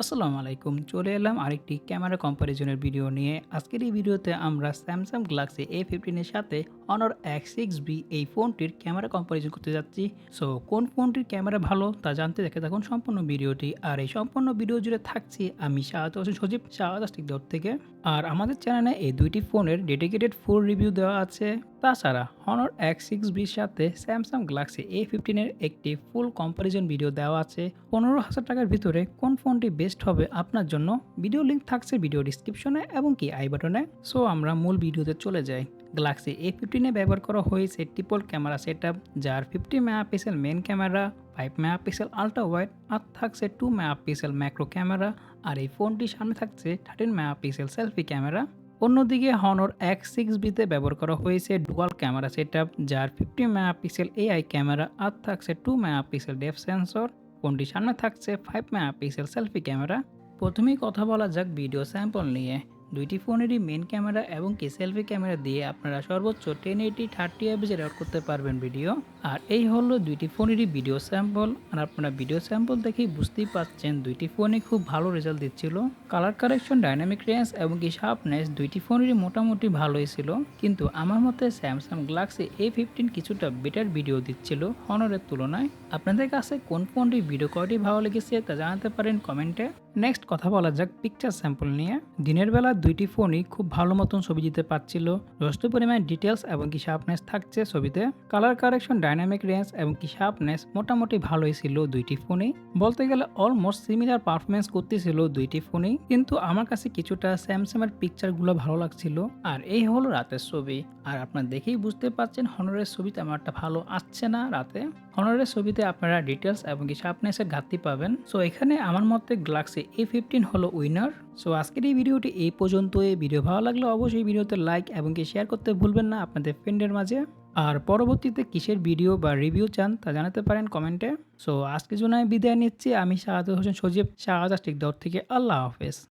আসসালামু আলাইকুম। চলে এলাম আরেকটি ক্যামেরা কম্প্যারিজনের ভিডিও নিয়ে। আজকের এই ভিডিওতে আমরা Samsung Galaxy A15 এর সাথে Honor X6B এই ফোনটির ক্যামেরা কম্প্যারিজন করতে যাচ্ছি। সো কোন ফোনটির ক্যামেরা ভালো তা জানতে দেখে থাকুন সম্পূর্ণ ভিডিওটি। আর এই সম্পূর্ণ ভিডিও জুড়ে থাকছি আমি শাহাদাত হোসেন সজীব শাহাদাত টেকদৌড় থেকে। আর আমাদের চ্যানেলে এই দুইটি ফোনের ডেডিকেটেড ফুল রিভিউ দেওয়া আছে। তাছাড়া Honor X6Bর সাথে Samsung Galaxy A15 এর একটি ফুল কম্প্যারিজন ভিডিও দেওয়া আছে। 15,000 টাকার ভিতরে কোন ফোনটি বেস্ট হবে আপনার জন্য ভিডিও লিঙ্ক থাকছে ভিডিও ডিসক্রিপশনে এবং কি আই বাটনে। সো আমরা মূল ভিডিওতে চলে যাই। গ্যালাক্সি A15 এ ব্যবহার করা হয়েছে ট্রিপল ক্যামেরা সেটআপ, যার 50 megapixel main camera, 5 megapixel ultra wide আর থাকছে 2 মেগাপিক্সেল ম্যাক্রো ক্যামেরা। আর এই ফোনটির সামনে থাকছে 13 মেগাপিক্সেল সেলফি ক্যামেরা। অন্যদিকে Honor X6B তে ব্যবহার করা হয়েছে ডুয়াল ক্যামেরা সেটআপ, যার 50 মেগাপিক্সেল এআই ক্যামেরা আর থাকছে 2 মেগাপিক্সেল ডেপথ সেন্সর। ফোনটির সামনে থাকছে 5 মেগাপিক্সেল সেলফি ক্যামেরা। প্রথমেই কথা বলা যাক ভিডিও স্যাম্পল নিয়ে। দুইটি ফোনেরই মেন ক্যামেরা এবং কি সেলফি ক্যামেরা দিয়ে আপনারা সর্বোচ্চ 1080 30 এফপিএস রেকর্ড করতে পারবেন ভিডিও। আর এই হলো দুইটি ফোনেরই ভিডিও স্যাম্পল। আর আপনারা ভিডিও স্যাম্পল দেখেই বুঝতেই পাচ্ছেন দুইটি ফোনই খুব ভালো রেজাল্ট দিচ্ছিল। কালার কারেকশন, ডাইনামিক রেঞ্জ এবং কি শার্পনেস দুইটি ফোনেরই মোটামুটি ভালোই ছিল, কিন্তু আমার মতে স্যামসাং গ্যালাক্সি A15 কিছুটা বেটার ভিডিও দিচ্ছিল হনরের তুলনায়। আপনাদের কাছে কোন ফোনটির ভিডিও কোয়ালিটি ভালো লেগেছে তা জানাতে পারেন কমেন্টে। নেক্সট কথা বলা যাক পিকচার স্যাম্পল নিয়ে। দিনের বেলা দুইটি ফোনই খুব ভালো মতন ছবি দিতে পারছিল, যথেষ্ট পরিমাণে ডিটেলস এবং কি শার্পনেস থাকছে ছবিতে। কালার কারেকশন, ডাইনামিক রেঞ্জ এবং কি শার্পনেস মোটামুটি ভালোই ছিল দুইটি ফোনই। বলতে গেলে অলমোস্ট সিমিলার পারফরমেন্স করতেছিল দুইটি ফোনই, কিন্তু আমার কাছে কিছুটা স্যামসাং এর পিকচারগুলো ভালো লাগছিল। আর এই হলো রাতের ছবি। আর আপনারা দেখেই বুঝতে পারছেন হনরের ছবিতে আমার একটা ভালো আসছে না রাতে। হনরের ছবিতে আপনারা ডিটেলস এবং কি শার্পনেসের ঘাটতি পাবেন। সো এখানে আমার মতে গ্যালাক্সি A15 হলো উইনার। সো আজকের এই ভিডিওটি এই পর্যন্ত। এই ভিডিও ভালো লাগলে অবশ্যই ভিডিওতে লাইক এবং কি শেয়ার করতে ভুলবেন না আপনাদের ফ্রেন্ডের মাঝে। আর পরবর্তীতে কিসের ভিডিও বা রিভিউ চান তা জানাতে পারেন কমেন্টে। সো আজকের জন্য আমি বিদায় নিচ্ছি। আমি শাহাদাত হোসেন সজীব, শাহাদাত টেকদৌড় থেকে। আল্লাহ হাফেজ।